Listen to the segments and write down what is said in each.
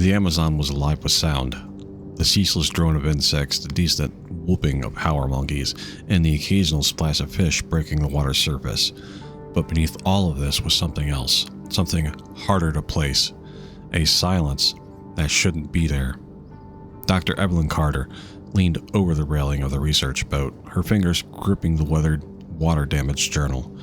The Amazon was alive with sound. The ceaseless drone of insects, the distant whooping of howler monkeys, and the occasional splash of fish breaking the water's surface. But beneath all of this was something else, something harder to place, a silence that shouldn't be there. Dr. Evelyn Carter leaned over the railing of the research boat, her fingers gripping the weathered, water-damaged journal.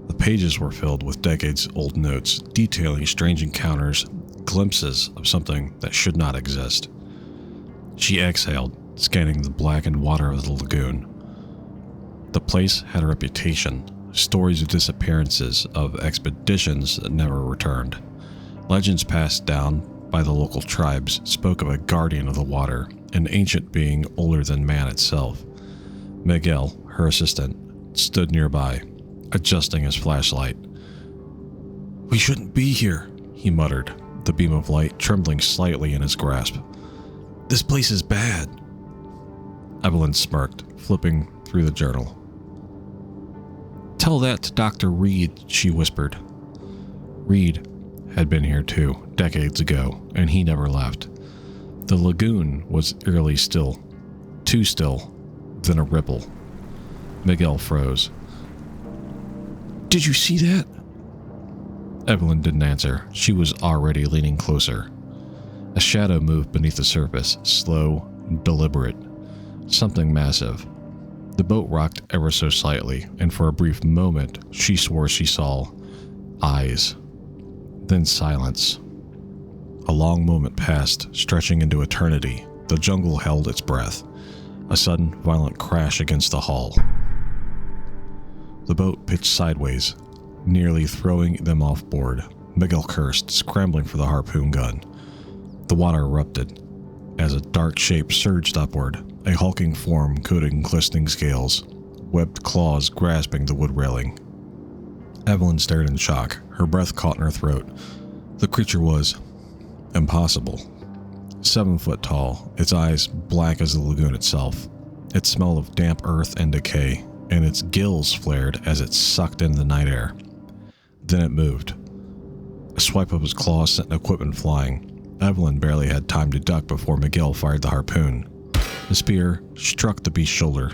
The pages were filled with decades-old notes, detailing strange encounters, glimpses of something that should not exist. She exhaled, scanning the blackened water of the lagoon. The place had a reputation, stories of disappearances, of expeditions that never returned. Legends passed down by the local tribes spoke of a guardian of the water, an ancient being older than man itself. Miguel, her assistant, stood nearby, adjusting his flashlight. "We shouldn't be here," he muttered, the beam of light trembling slightly in his grasp. "This place is bad." Evelyn smirked, flipping through the journal. "Tell that to Dr. Reed," she whispered. Reed had been here too, decades ago, and he never left. The lagoon was eerily still, too still, then a ripple. Miguel froze. "Did you see that?" Evelyn didn't answer. She was already leaning closer. A shadow moved beneath the surface, slow, deliberate, something massive. The boat rocked ever so slightly, and for a brief moment she swore she saw eyes. Then silence. A long moment passed, stretching into eternity. The jungle held its breath. A sudden, violent crash against the hull. The boat pitched sideways, nearly throwing them off board. Miguel cursed, scrambling for the harpoon gun. The water erupted as a dark shape surged upward, a hulking form coated in glistening scales, webbed claws grasping the wood railing. Evelyn stared in shock, her breath caught in her throat. The creature was impossible. 7 foot tall, its eyes black as the lagoon itself. It smelled of damp earth and decay, and its gills flared as it sucked in the night air. Then it moved. A swipe of his claws sent equipment flying. Evelyn barely had time to duck before Miguel fired the harpoon. The spear struck the beast's shoulder.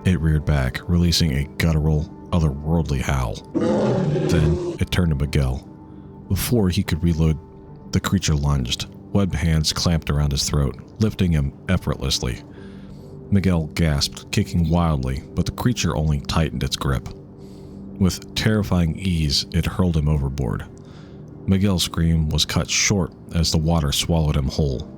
It reared back, releasing a guttural, otherworldly howl. Then it turned to Miguel. Before he could reload, the creature lunged. Webbed hands clamped around his throat, lifting him effortlessly. Miguel gasped, kicking wildly, but the creature only tightened its grip. With terrifying ease, it hurled him overboard. Miguel's scream was cut short as the water swallowed him whole.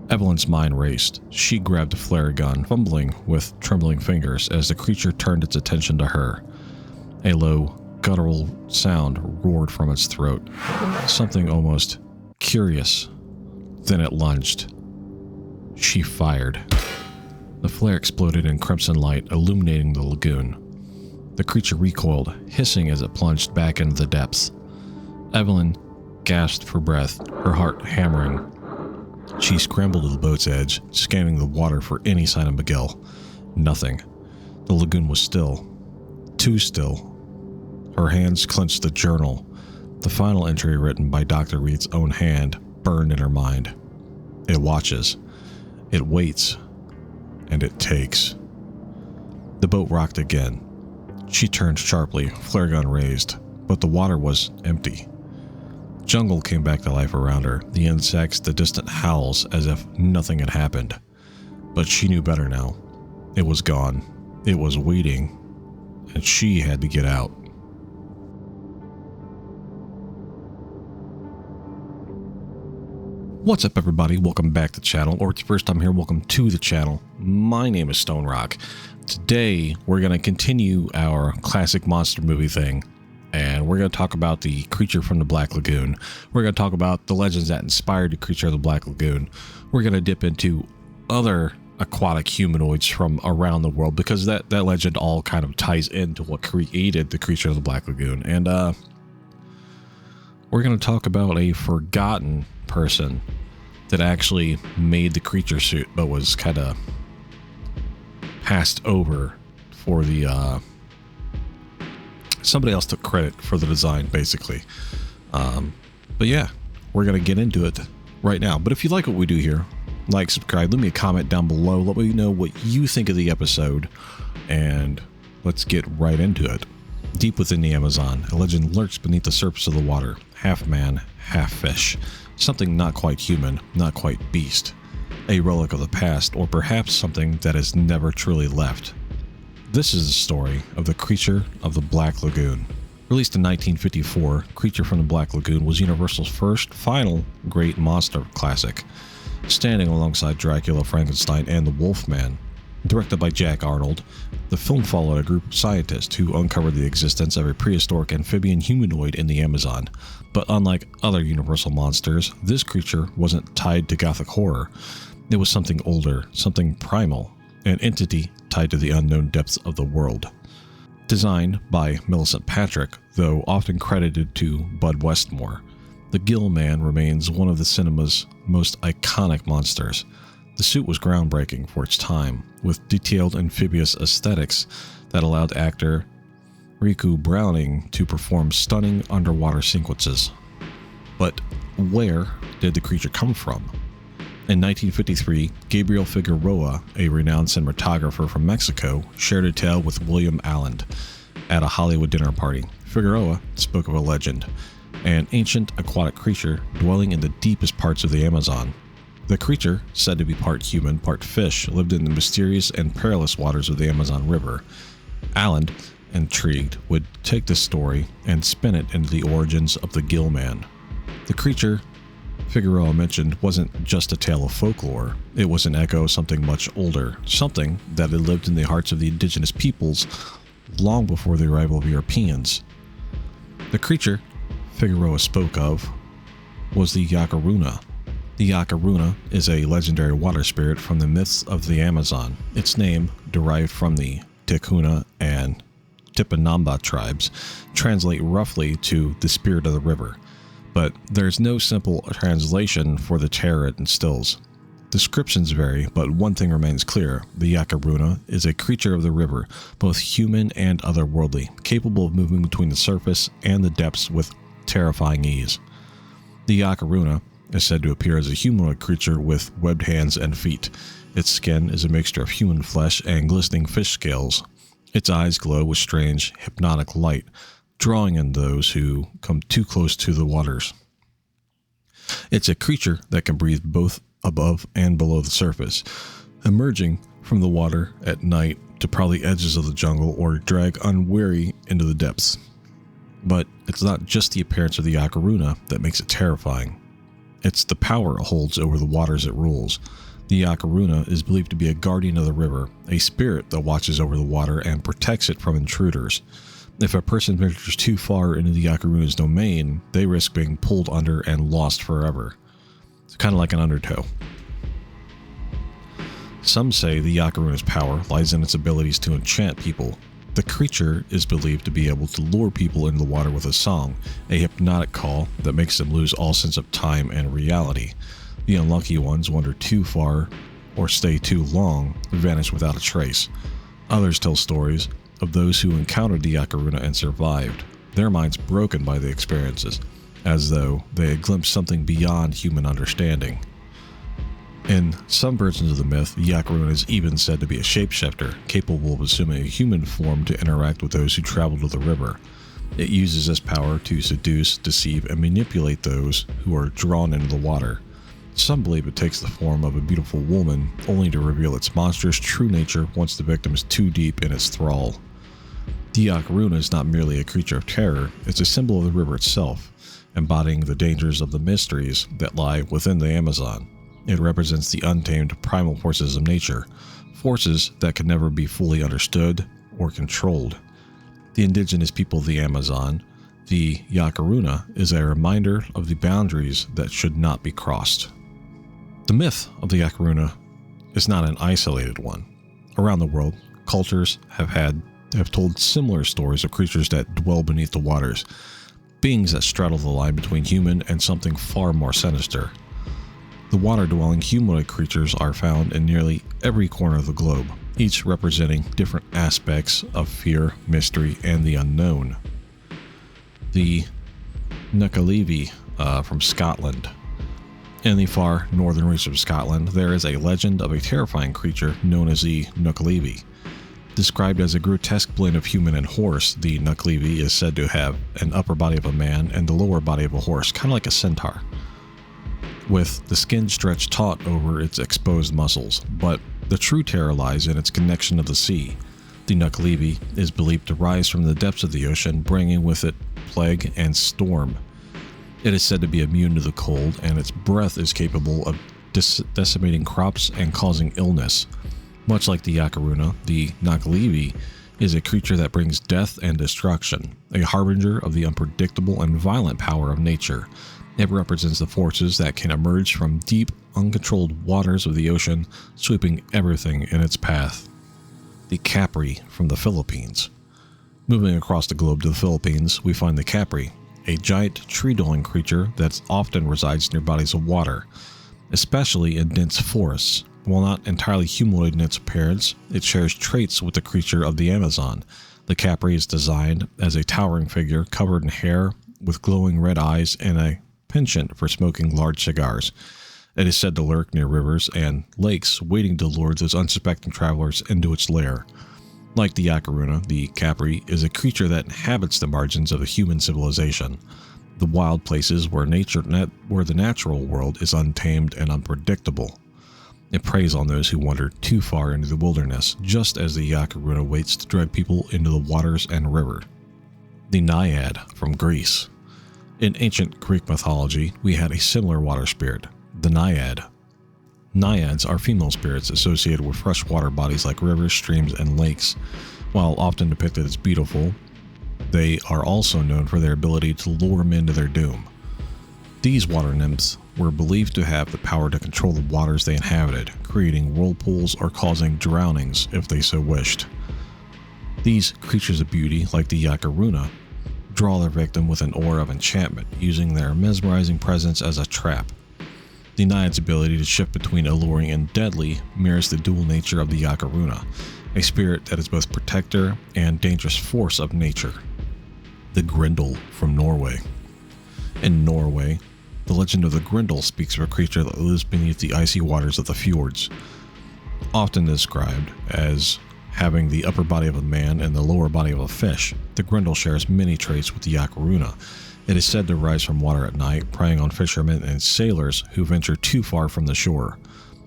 Evelyn's mind raced. She grabbed a flare gun, fumbling with trembling fingers as the creature turned its attention to her. A low, guttural sound roared from its throat, something almost curious. Then it lunged. She fired. The flare exploded in crimson light, illuminating the lagoon. The creature recoiled, hissing as it plunged back into the depths. Evelyn gasped for breath, her heart hammering. She scrambled to the boat's edge, scanning the water for any sign of Miguel. Nothing. The lagoon was still. Too still. Her hands clenched the journal. The final entry, written by Dr. Reed's own hand, burned in her mind. It watches. It waits. And it takes. The boat rocked again. She turned sharply, flare gun raised, but the water was empty. Jungle came back to life around her, the insects, the distant howls, as if nothing had happened. But she knew better now. It was gone. It was waiting. And she had to get out. What's up, everybody? Welcome back to the channel, or if it's your first time here, welcome to the channel. My name is Stone Rock. Today, we're going to continue our classic monster movie thing, and we're going to talk about the creature from the Black Lagoon. We're going to talk about the legends that inspired the creature of the Black Lagoon. We're going to dip into other aquatic humanoids from around the world, because that legend all kind of ties into what created the creature of the Black Lagoon. And we're going to talk about a forgotten person that actually made the creature suit, but was kind of passed over for the somebody else took credit for the design, basically. But yeah, we're gonna get into it right now. But if you like what we do here, like, subscribe, leave me a comment down below. Let me know what you think of the episode, and let's get right into it. Deep within the Amazon, a legend lurks beneath the surface of the water, half man, half fish. Something not quite human, not quite beast. A relic of the past, or perhaps something that has never truly left. This is the story of the Creature of the Black Lagoon. Released in 1954, Creature from the Black Lagoon was Universal's first, final, great monster classic, standing alongside Dracula, Frankenstein, and the Wolfman. Directed by Jack Arnold, the film followed a group of scientists who uncovered the existence of a prehistoric amphibian humanoid in the Amazon. But unlike other Universal monsters, this creature wasn't tied to gothic horror. It was something older, something primal, an entity tied to the unknown depths of the world. Designed by Millicent Patrick, though often credited to Bud Westmore, the Gill-Man remains one of the cinema's most iconic monsters. The suit was groundbreaking for its time, with detailed amphibious aesthetics that allowed actor Riku Browning to perform stunning underwater sequences. But where did the creature come from? In 1953, Gabriel Figueroa, a renowned cinematographer from Mexico, shared a tale with William Allen at a Hollywood dinner party. Figueroa spoke of a legend, an ancient aquatic creature dwelling in the deepest parts of the Amazon. The creature, said to be part human, part fish, lived in the mysterious and perilous waters of the Amazon River. Allen, intrigued, would take this story and spin it into the origins of the Gill-Man. The creature Figueroa mentioned wasn't just a tale of folklore. It was an echo of something much older, something that had lived in the hearts of the indigenous peoples long before the arrival of Europeans. The creature Figueroa spoke of was the Yakaruna. The Yakaruna is a legendary water spirit from the myths of the Amazon. Its name, derived from the Ticuna and Tipinamba tribes, translate roughly to the spirit of the river. But there's no simple translation for the terror it instills. Descriptions vary, but one thing remains clear. The Yakaruna is a creature of the river, both human and otherworldly, capable of moving between the surface and the depths with terrifying ease. The Yakaruna is said to appear as a humanoid creature with webbed hands and feet. Its skin is a mixture of human flesh and glistening fish scales. Its eyes glow with strange, hypnotic light, drawing in those who come too close to the waters. It's a creature that can breathe both above and below the surface, emerging from the water at night to prowl the edges of the jungle or drag unwary into the depths. But it's not just the appearance of the Yakaruna that makes it terrifying. It's the power it holds over the waters it rules. The Yakaruna is believed to be a guardian of the river, a spirit that watches over the water and protects it from intruders. If a person ventures too far into the Yakaruna's domain, they risk being pulled under and lost forever. It's kind of like an undertow. Some say the Yakaruna's power lies in its abilities to enchant people. The creature is believed to be able to lure people into the water with a song, a hypnotic call that makes them lose all sense of time and reality. The unlucky ones wander too far or stay too long, vanish without a trace. Others tell stories of those who encountered the Yakaruna and survived, their minds broken by the experiences, as though they had glimpsed something beyond human understanding. In some versions of the myth, the Yakaruna is even said to be a shapeshifter, capable of assuming a human form to interact with those who travel to the river. It uses this power to seduce, deceive, and manipulate those who are drawn into the water. Some believe it takes the form of a beautiful woman, only to reveal its monstrous true nature once the victim is too deep in its thrall. The Yakaruna is not merely a creature of terror, it's a symbol of the river itself, embodying the dangers of the mysteries that lie within the Amazon. It represents the untamed primal forces of nature, forces that can never be fully understood or controlled. The indigenous people of the Amazon, the Yakaruna, is a reminder of the boundaries that should not be crossed. The myth of the Yakaruna is not an isolated one. Around the world, cultures have told similar stories of creatures that dwell beneath the waters, beings that straddle the line between human and something far more sinister. The water-dwelling humanoid creatures are found in nearly every corner of the globe, each representing different aspects of fear, mystery, and the unknown. The Nucalevi from Scotland In the far northern reaches of Scotland, there is a legend of a terrifying creature known as the Nuckalevy. Described as a grotesque blend of human and horse, the Nuckalevy is said to have an upper body of a man and the lower body of a horse, kind of like a centaur, with the skin stretched taut over its exposed muscles. But the true terror lies in its connection to the sea. The Nuckalevy is believed to rise from the depths of the ocean, bringing with it plague and storm. It is said to be immune to the cold, and its breath is capable of decimating crops and causing illness. Much like the Yakaruna, the Nuckalevy is a creature that brings death and destruction, a harbinger of the unpredictable and violent power of nature. It represents the forces that can emerge from deep, uncontrolled waters of the ocean, sweeping everything in its path. The Capri from the Philippines. Moving across the globe to the Philippines, we find the Capri, a giant tree-dwelling creature that often resides near bodies of water, especially in dense forests. While not entirely humanoid in its appearance, it shares traits with the creature of the Amazon. The Capri is designed as a towering figure covered in hair, with glowing red eyes and a penchant for smoking large cigars. It is said to lurk near rivers and lakes, waiting to lure those unsuspecting travelers into its lair. Like the Yakaruna, the Capri is a creature that inhabits the margins of the human civilization, the wild places where the natural world is untamed and unpredictable. It preys on those who wander too far into the wilderness, just as the Yakaruna waits to drag people into the waters and river. The Naiad from Greece. In ancient Greek mythology, we had a similar water spirit, the Naiad. Naiads are female spirits associated with freshwater bodies like rivers, streams, and lakes. While often depicted as beautiful, they are also known for their ability to lure men to their doom. These water nymphs were believed to have the power to control the waters they inhabited, creating whirlpools or causing drownings if they so wished. These creatures of beauty, like the Yakaruna, draw their victim with an aura of enchantment, using their mesmerizing presence as a trap. The Naiad's ability to shift between alluring and deadly mirrors the dual nature of the Yakaruna, a spirit that is both protector and dangerous force of nature. The Grendel from Norway. In Norway, the legend of the Grendel speaks of a creature that lives beneath the icy waters of the fjords. Often described as having the upper body of a man and the lower body of a fish, the Grendel shares many traits with the Yakaruna. It is said to rise from water at night, preying on fishermen and sailors who venture too far from the shore.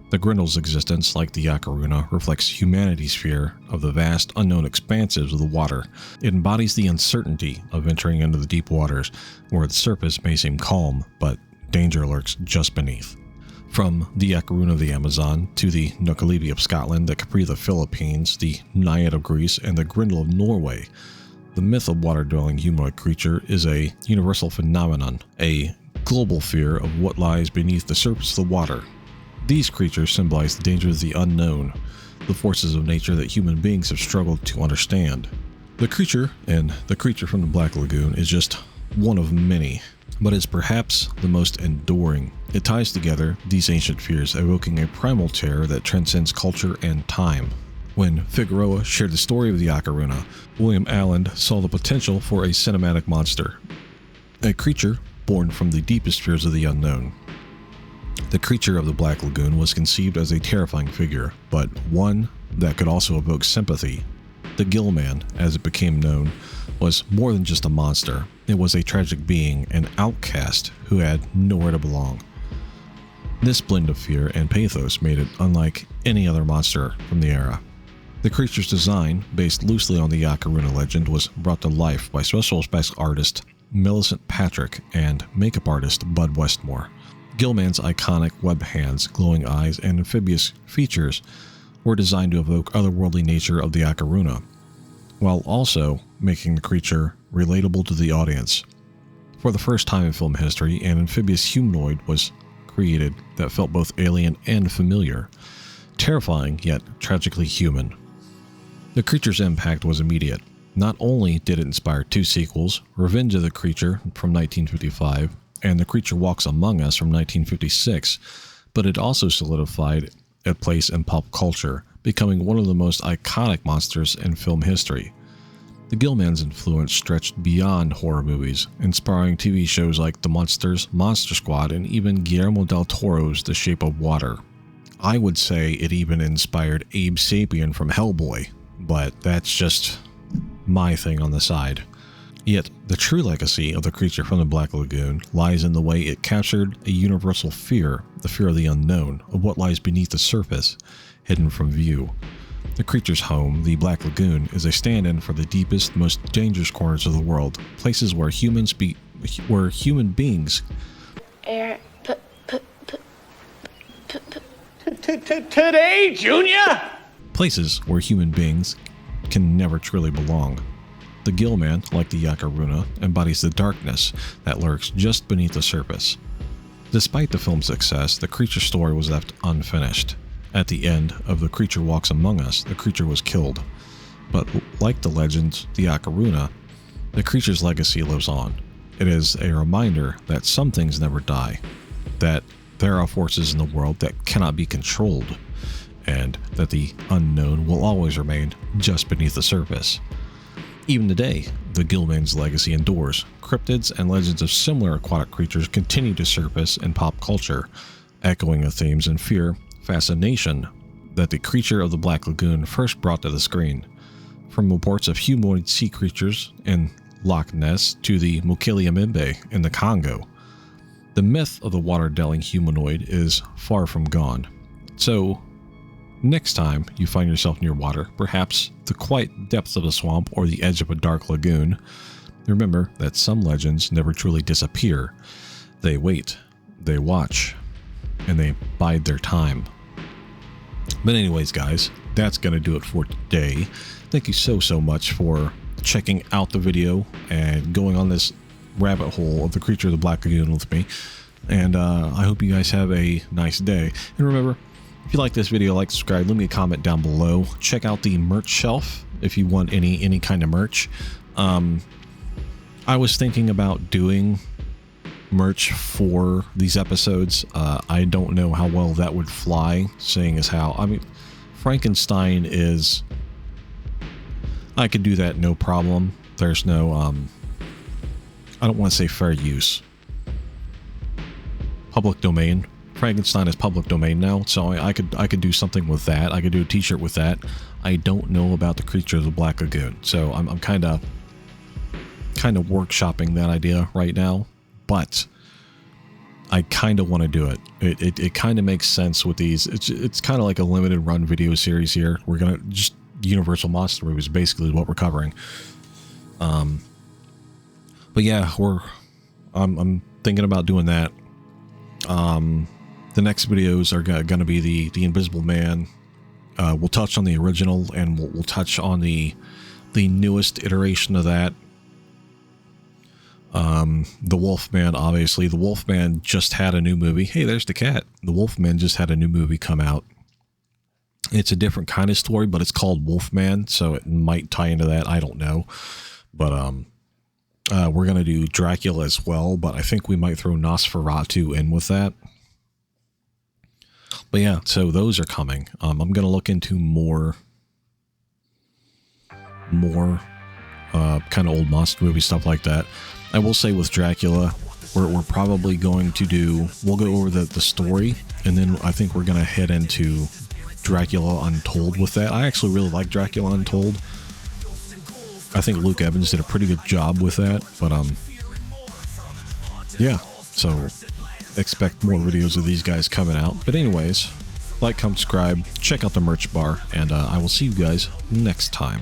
The Grendel's existence, like the Yakaruna, reflects humanity's fear of the vast, unknown expanses of the water. It embodies the uncertainty of venturing into the deep waters, where the surface may seem calm, but danger lurks just beneath. From the Yakaruna of the Amazon to the Nuckalevy of Scotland, the Capri of the Philippines, the Naiad of Greece, and the Grendel of Norway, the myth of water-dwelling humanoid creature is a universal phenomenon, a global fear of what lies beneath the surface of the water. These creatures symbolize the dangers of the unknown, the forces of nature that human beings have struggled to understand. The creature from the Black Lagoon is just one of many, but is perhaps the most enduring. It ties together these ancient fears, evoking a primal terror that transcends culture and time. When Figueroa shared the story of the Yakaruna, William Allen saw the potential for a cinematic monster, a creature born from the deepest fears of the unknown. The creature of the Black Lagoon was conceived as a terrifying figure, but one that could also evoke sympathy. The Gill-Man, as it became known, was more than just a monster. It was a tragic being, an outcast who had nowhere to belong. This blend of fear and pathos made it unlike any other monster from the era. The creature's design, based loosely on the Yakaruna legend, was brought to life by special effects artist Millicent Patrick and makeup artist Bud Westmore. Gill-Man's iconic web hands, glowing eyes, and amphibious features were designed to evoke otherworldly nature of the Yakaruna, while also making the creature relatable to the audience. For the first time in film history, an amphibious humanoid was created that felt both alien and familiar, terrifying yet tragically human. The creature's impact was immediate. Not only did it inspire two sequels, Revenge of the Creature from 1955 and The Creature Walks Among Us from 1956, but it also solidified a place in pop culture, becoming one of the most iconic monsters in film history. The Gill-Man's influence stretched beyond horror movies, inspiring TV shows like The Munsters, Monster Squad, and even Guillermo del Toro's The Shape of Water. I would say it even inspired Abe Sapien from Hellboy, but that's just my thing on the side. Yet, the true legacy of the creature from the Black Lagoon lies in the way it captured a universal fear, the fear of the unknown, of what lies beneath the surface, hidden from view. The creature's home, the Black Lagoon, is a stand-in for the deepest, most dangerous corners of the world, places where human beings... Today, Junior! Places where human beings can never truly belong. The Gill-Man, like the Yakaruna, embodies the darkness that lurks just beneath the surface. Despite the film's success, the creature story was left unfinished. At the end of The Creature Walks Among Us, the creature was killed. But like the legends, the Yakaruna, the creature's legacy lives on. It is a reminder that some things never die, that there are forces in the world that cannot be controlled, and that the unknown will always remain just beneath the surface. Even today, the Gill-Man's legacy endures. Cryptids and legends of similar aquatic creatures continue to surface in pop culture, echoing the themes and fear, fascination that the creature of the Black Lagoon first brought to the screen. From reports of humanoid sea creatures in Loch Ness to the Mokele-Mbembe in the Congo, the myth of the water-dwelling humanoid is far from gone. So, next time you find yourself near water, perhaps the quiet depths of a swamp or the edge of a dark lagoon, remember that some legends never truly disappear. They wait, they watch, and they bide their time. But anyways, guys, that's going to do it for today. Thank you so much for checking out the video and going on this rabbit hole of the creature of the Black Lagoon with me. And I hope you guys have a nice day. And remember, if you like this video, like, subscribe, leave me a comment down below. Check out the merch shelf if you want any kind of merch. I was thinking about doing merch for these episodes. I don't know how well that would fly, seeing as how, I mean, Frankenstein is, I could do that no problem. There's no, I don't want to say fair use. Public domain. Frankenstein is public domain now, so I could do something with that. I could do a t-shirt with that. I don't know about the creature of the Black Lagoon, so I'm kind of workshopping that idea right now, but I kind of want to do it. It kind of makes sense with these. It's kind of like a limited run video series here. We're gonna just Universal monster movies basically is what we're covering. But yeah, I'm thinking about doing that. The next videos are going to be the Invisible Man. We'll touch on the original, and we'll touch on the newest iteration of that. The Wolfman, obviously. The Wolfman just had a new movie. Hey, there's the cat. The Wolfman just had a new movie come out. It's a different kind of story, but it's called Wolfman, so it might tie into that. I don't know. But we're going to do Dracula as well, but I think we might throw Nosferatu in with that. But yeah, so those are coming. I'm going to look into more kind of old monster movie stuff like that. I will say with Dracula, we're probably going to do, we'll go over the story, and then I think we're going to head into Dracula Untold with that. I actually really like Dracula Untold. I think Luke Evans did a pretty good job with that, but yeah, so expect more videos of these guys coming out. But anyways, like, comment, subscribe, check out the merch bar, and I will see you guys next time.